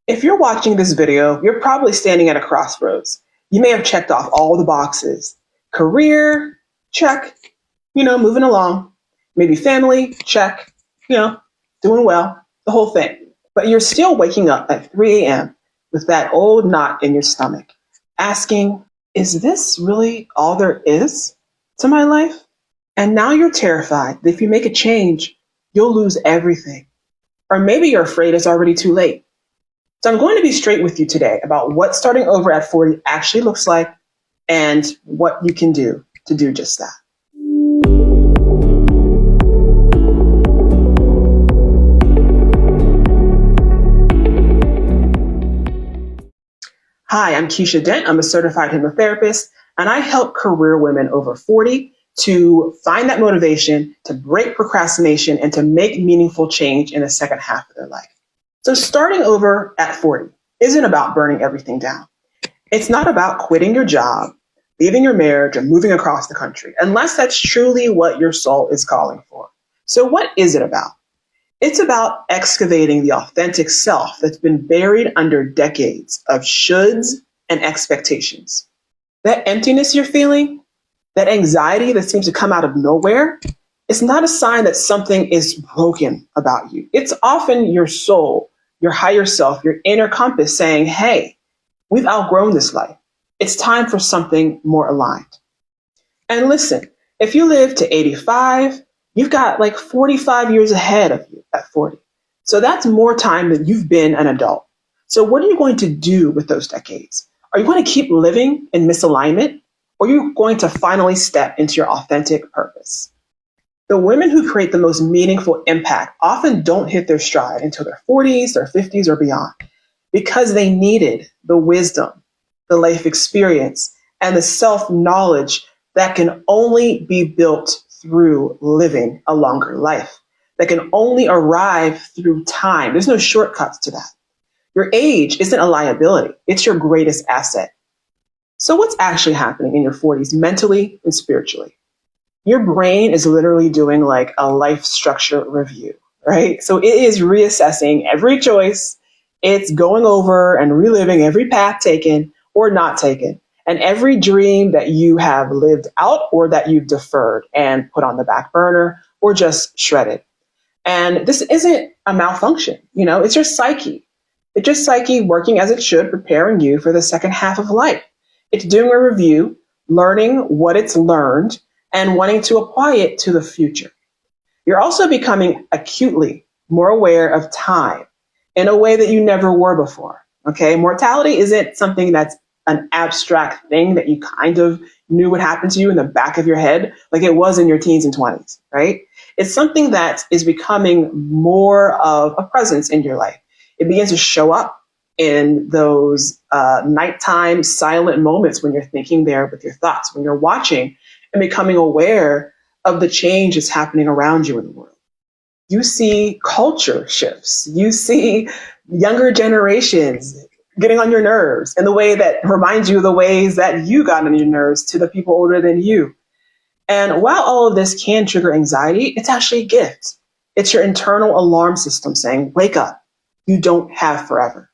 If you're watching this video, you're probably standing at a crossroads. You may have checked off all the boxes. Career, check, moving along. Maybe family, check, doing well, the whole thing. But you're still waking up at 3 a.m. with that old knot in your stomach, asking, is this really all there is to my life? And now you're terrified that if you make a change, you'll lose everything. Or maybe you're afraid it's already too late. So I'm going to be straight with you today about what starting over at 40 actually looks like and what you can do to do just that. Hi, I'm Keisha Dent. I'm a certified hypnotherapist, and I help career women over 40 to find that motivation, to break procrastination, and to make meaningful change in the second half of their life. So starting over at 40 isn't about burning everything down. It's not about quitting your job, leaving your marriage, or moving across the country, unless that's truly what your soul is calling for. So what is it about? It's about excavating the authentic self that's been buried under decades of shoulds and expectations. That emptiness you're feeling, that anxiety that seems to come out of nowhere, it's not a sign that something is broken about you. It's often your soul, your higher self, your inner compass saying, hey, we've outgrown this life. It's time for something more aligned. And listen, if you live to 85, you've got like 45 years ahead of you at 40. So that's more time than you've been an adult. So what are you going to do with those decades? Are you going to keep living in misalignment? Or are you going to finally step into your authentic purpose? The women who create the most meaningful impact often don't hit their stride until their 40s, their 50s, or beyond, because they needed the wisdom, the life experience, and the self-knowledge that can only be built through living a longer life, that can only arrive through time. There's no shortcuts to that. Your age isn't a liability. It's your greatest asset. So what's actually happening in your 40s mentally and spiritually? Your brain is literally doing like a life structure review, right? So it is reassessing every choice. It's going over and reliving every path taken or not taken, and every dream that you have lived out or that you've deferred and put on the back burner or just shredded. And this isn't a malfunction, it's your psyche. It's your psyche working as it should, preparing you for the second half of life. It's doing a review, learning what it's learned, and wanting to apply it to the future. You're also becoming acutely more aware of time in a way that you never were before. Okay, mortality isn't something that's an abstract thing that you kind of knew would happen to you in the back of your head, like it was in your teens and 20s, right? It's something that is becoming more of a presence in your life. It begins to show up in those nighttime silent moments when you're thinking there with your thoughts, when you're watching and becoming aware of the change that's happening around you in the world. You see culture shifts. You see younger generations getting on your nerves in the way that reminds you of the ways that you got on your nerves to the people older than you. And while all of this can trigger anxiety, it's actually a gift. It's your internal alarm system saying, wake up, you don't have forever.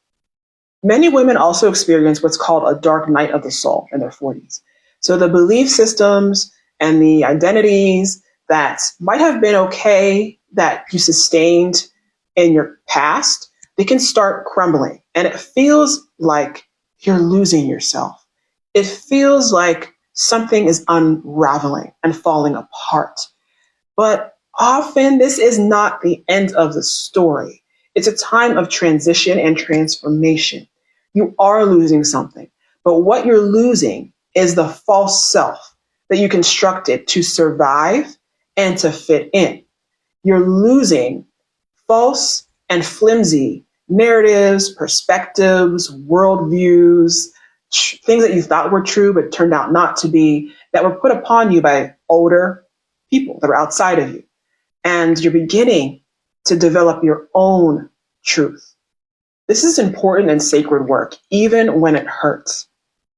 Many women also experience what's called a dark night of the soul in their 40s. So the belief systems and the identities that might have been okay that you sustained in your past, they can start crumbling. And it feels like you're losing yourself. It feels like something is unraveling and falling apart. But often this is not the end of the story. It's a time of transition and transformation. You are losing something, but what you're losing is the false self that you constructed to survive and to fit in. You're losing false and flimsy narratives, perspectives, worldviews, things that you thought were true but turned out not to be, that were put upon you by older people that are outside of you. And you're beginning to develop your own truth. This is important and sacred work, even when it hurts.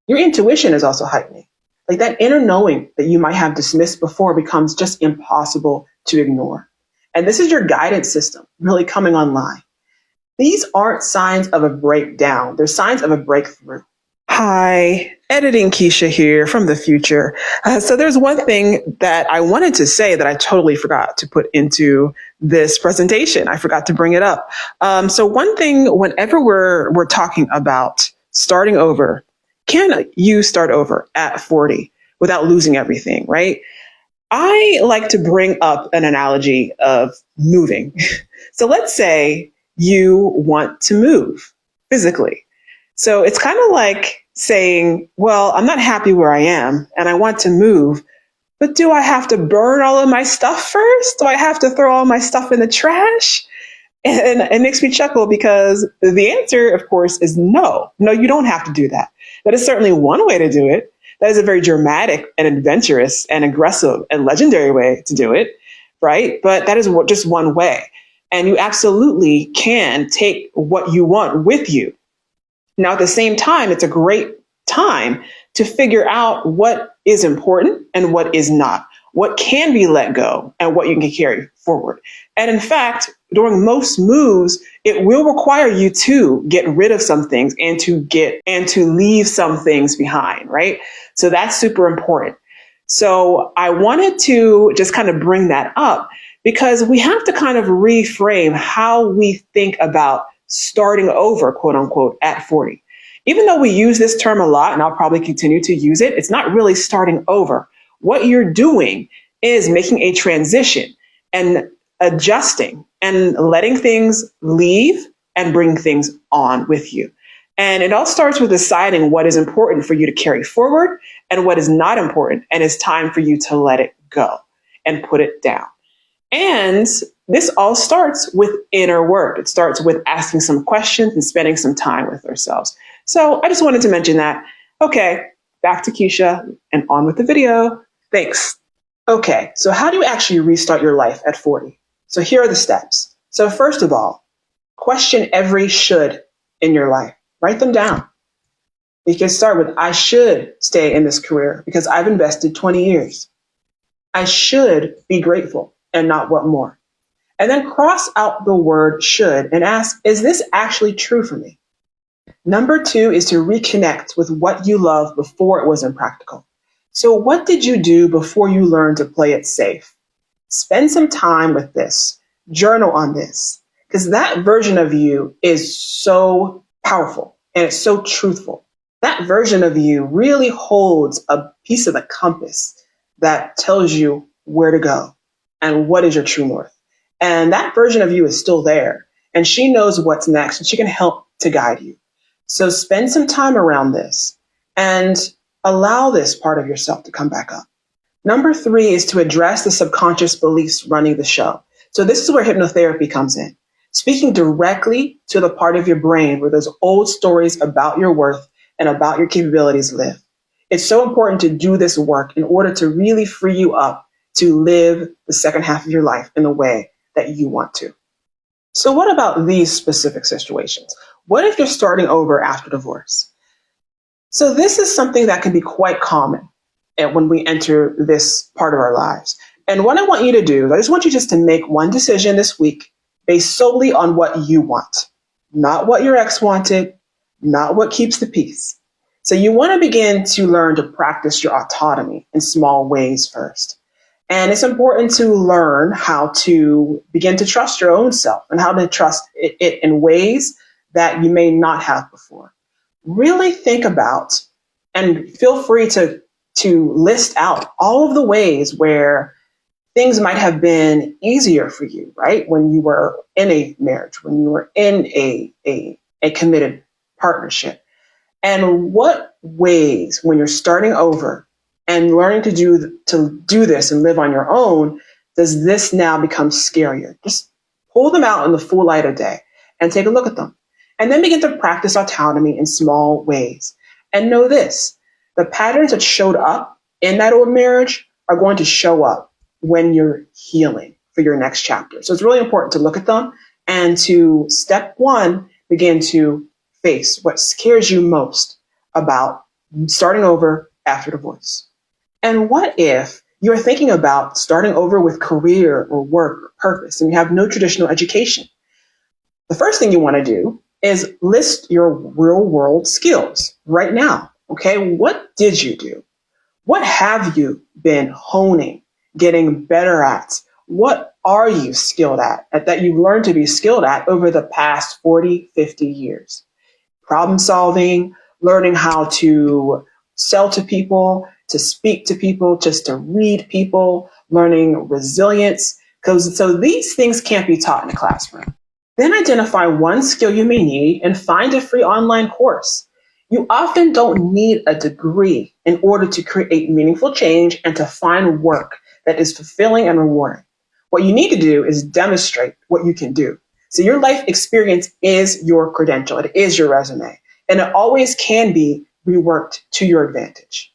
Your intuition is also heightening. Like that inner knowing that you might have dismissed before becomes just impossible to ignore. And this is your guidance system really coming online. These aren't signs of a breakdown, they're signs of a breakthrough. Hi, editing Keisha here from the future. So there's one thing that I wanted to say that I totally forgot to put into this presentation. I forgot to bring it up. So one thing, whenever we're talking about starting over, can you start over at 40 without losing everything, right? I like to bring up an analogy of moving. So let's say you want to move physically. So it's kind of like saying, well, I'm not happy where I am and I want to move, but do I have to burn all of my stuff first? Do I have to throw all my stuff in the trash? And it makes me chuckle because the answer, of course, is no. No, you don't have to do that. That is certainly one way to do it. That is a very dramatic and adventurous and aggressive and legendary way to do it, right? But that is just one way. And you absolutely can take what you want with you. Now, at the same time, it's a great time to figure out what is important and what is not, what can be let go and what you can carry forward. And in fact, during most moves, it will require you to get rid of some things and to leave some things behind, right? So that's super important. So I wanted to just kind of bring that up because we have to kind of reframe how we think about starting over, quote unquote, at 40. Even though we use this term a lot, and I'll probably continue to use it, it's not really starting over. What you're doing is making a transition and adjusting and letting things leave and bring things on with you. And it all starts with deciding what is important for you to carry forward and what is not important. And it's time for you to let it go and put it down. And this all starts with inner work. It starts with asking some questions and spending some time with ourselves. So I just wanted to mention that. Okay, back to Keisha and on with the video. Thanks. Okay, so how do you actually restart your life at 40? So here are the steps. So first of all, question every should in your life. Write them down. You can start with, I should stay in this career because I've invested 20 years. I should be grateful and not want more. And then cross out the word should and ask, is this actually true for me? Number 2 is to reconnect with what you loved before it was impractical. So what did you do before you learned to play it safe? Spend some time with this. Journal on this. Because that version of you is so powerful and it's so truthful. That version of you really holds a piece of the compass that tells you where to go and what is your true north. And that version of you is still there. And she knows what's next and she can help to guide you. So spend some time around this and allow this part of yourself to come back up. Number 3 is to address the subconscious beliefs running the show. So this is where hypnotherapy comes in. Speaking directly to the part of your brain where those old stories about your worth and about your capabilities live. It's so important to do this work in order to really free you up to live the second half of your life in the way that you want to. So what about these specific situations? What if you're starting over after divorce? So this is something that can be quite common when we enter this part of our lives. And what I want you to do, I just want you just to make one decision this week based solely on what you want, not what your ex wanted, not what keeps the peace. So you want to begin to learn to practice your autonomy in small ways first. And it's important to learn how to begin to trust your own self and how to trust it in ways that you may not have before. Really think about and feel free to list out all of the ways where things might have been easier for you, right? When you were in a marriage, when you were in a committed partnership. And what ways, when you're starting over and learning to do this and live on your own, does this now become scarier? Just pull them out in the full light of day and take a look at them. And then begin to practice autonomy in small ways. And know this, the patterns that showed up in that old marriage are going to show up when you're healing for your next chapter. So it's really important to look at them and to step 1, begin to face what scares you most about starting over after divorce. And what if you're thinking about starting over with career or work or purpose and you have no traditional education? The first thing you want to do is list your real world skills right now. Okay, what did you do? What have you been honing, getting better at? What are you skilled at that you've learned to be skilled at over the past 40, 50 years? Problem solving, learning how to sell to people, to speak to people, just to read people, learning resilience. So these things can't be taught in a classroom. Then identify one skill you may need and find a free online course. You often don't need a degree in order to create meaningful change and to find work that is fulfilling and rewarding. What you need to do is demonstrate what you can do. So your life experience is your credential. It is your resume, and it always can be reworked to your advantage.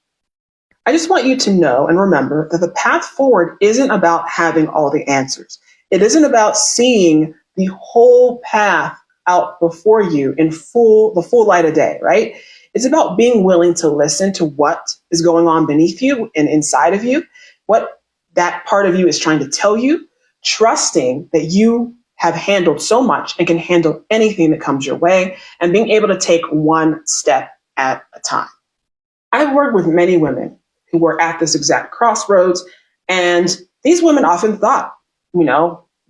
I just want you to know and remember that the path forward isn't about having all the answers. It isn't about seeing the whole path out before you in the full light of day, right? It's about being willing to listen to what is going on beneath you and inside of you, what that part of you is trying to tell you, trusting that you have handled so much and can handle anything that comes your way, and being able to take one step at a time. I've worked with many women who were at this exact crossroads, and these women often thought,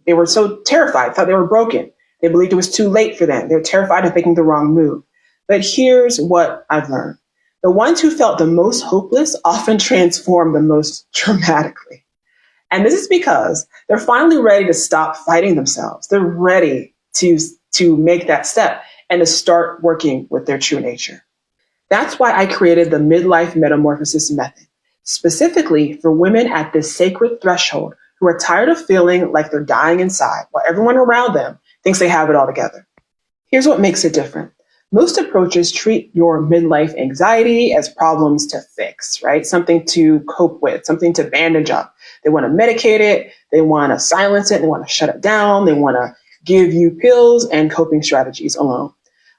they were so terrified, thought they were broken. They believed it was too late for them. They were terrified of making the wrong move. But here's what I've learned. The ones who felt the most hopeless often transform the most dramatically. And this is because they're finally ready to stop fighting themselves. They're ready to make that step and to start working with their true nature. That's why I created the Midlife Metamorphosis Method, specifically for women at this sacred threshold who are tired of feeling like they're dying inside while everyone around them thinks they have it all together. Here's what makes it different. Most approaches treat your midlife anxiety as problems to fix, right? Something to cope with, something to bandage up. They want to medicate it. They want to silence it. They want to shut it down. They want to give you pills and coping strategies alone.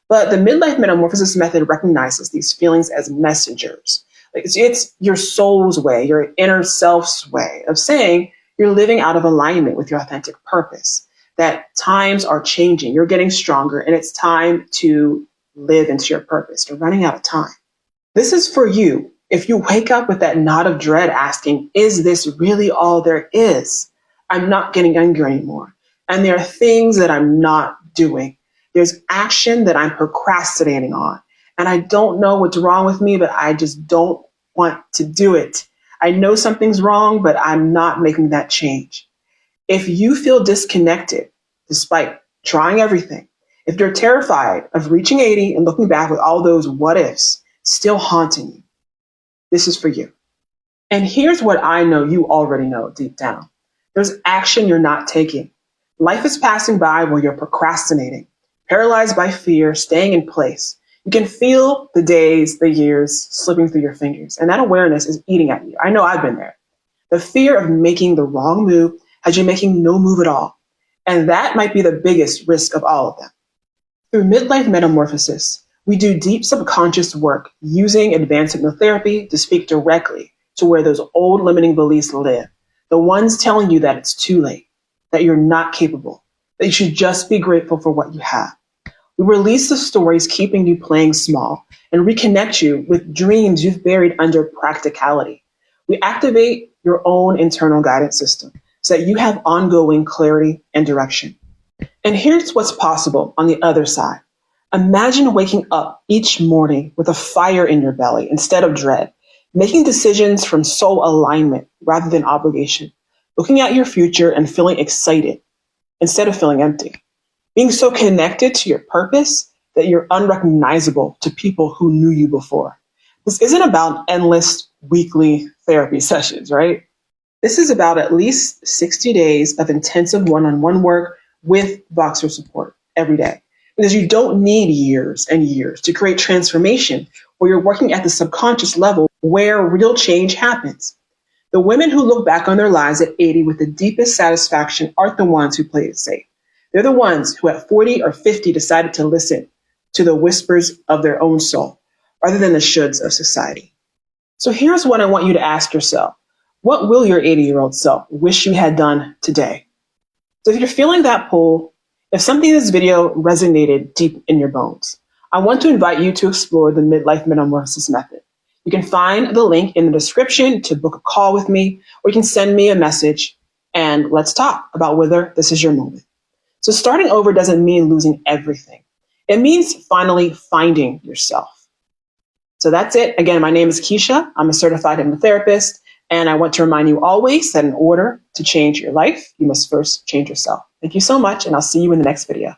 But the Midlife Metamorphosis Method recognizes these feelings as messengers. It's your soul's way, your inner self's way of saying you're living out of alignment with your authentic purpose, that times are changing, you're getting stronger, and it's time to live into your purpose. You're running out of time. This is for you. If you wake up with that knot of dread asking, is this really all there is? I'm not getting angry anymore. And there are things that I'm not doing. There's action that I'm procrastinating on. And I don't know what's wrong with me, but I just don't want to do it. I know something's wrong, but I'm not making that change. If you feel disconnected, despite trying everything, if you're terrified of reaching 80 and looking back with all those what ifs still haunting you, this is for you. And here's what I know you already know deep down. There's action you're not taking. Life is passing by while you're procrastinating, paralyzed by fear, staying in place. You can feel the days, the years slipping through your fingers, and that awareness is eating at you. I know I've been there. The fear of making the wrong move has you making no move at all. And that might be the biggest risk of all of them. Through midlife metamorphosis, we do deep subconscious work using advanced hypnotherapy to speak directly to where those old limiting beliefs live. The ones telling you that it's too late, that you're not capable, that you should just be grateful for what you have. We release the stories keeping you playing small and reconnect you with dreams you've buried under practicality. We activate your own internal guidance system so that you have ongoing clarity and direction. And here's what's possible on the other side. Imagine waking up each morning with a fire in your belly instead of dread, making decisions from soul alignment rather than obligation, looking at your future and feeling excited instead of feeling empty, being so connected to your purpose that you're unrecognizable to people who knew you before. This isn't about endless weekly therapy sessions, right? This is about at least 60 days of intensive one-on-one work with Voxer support every day. Because you don't need years and years to create transformation where you're working at the subconscious level where real change happens. The women who look back on their lives at 80 with the deepest satisfaction aren't the ones who played it safe. They're the ones who at 40 or 50 decided to listen to the whispers of their own soul rather than the shoulds of society. So here's what I want you to ask yourself. What will your 80-year-old self wish you had done today? So if you're feeling that pull, If something in this video resonated deep in your bones, I want to invite you to explore the Midlife Metamorphosis Method. You can find the link in the description to book a call with me, or you can send me a message and let's talk about whether this is your moment. So starting over doesn't mean losing everything. It means finally finding yourself. So that's it. Again, my name is Keisha. I'm a certified hypnotherapist, and I want to remind you always that in order to change your life, you must first change yourself. Thank you so much, and I'll see you in the next video.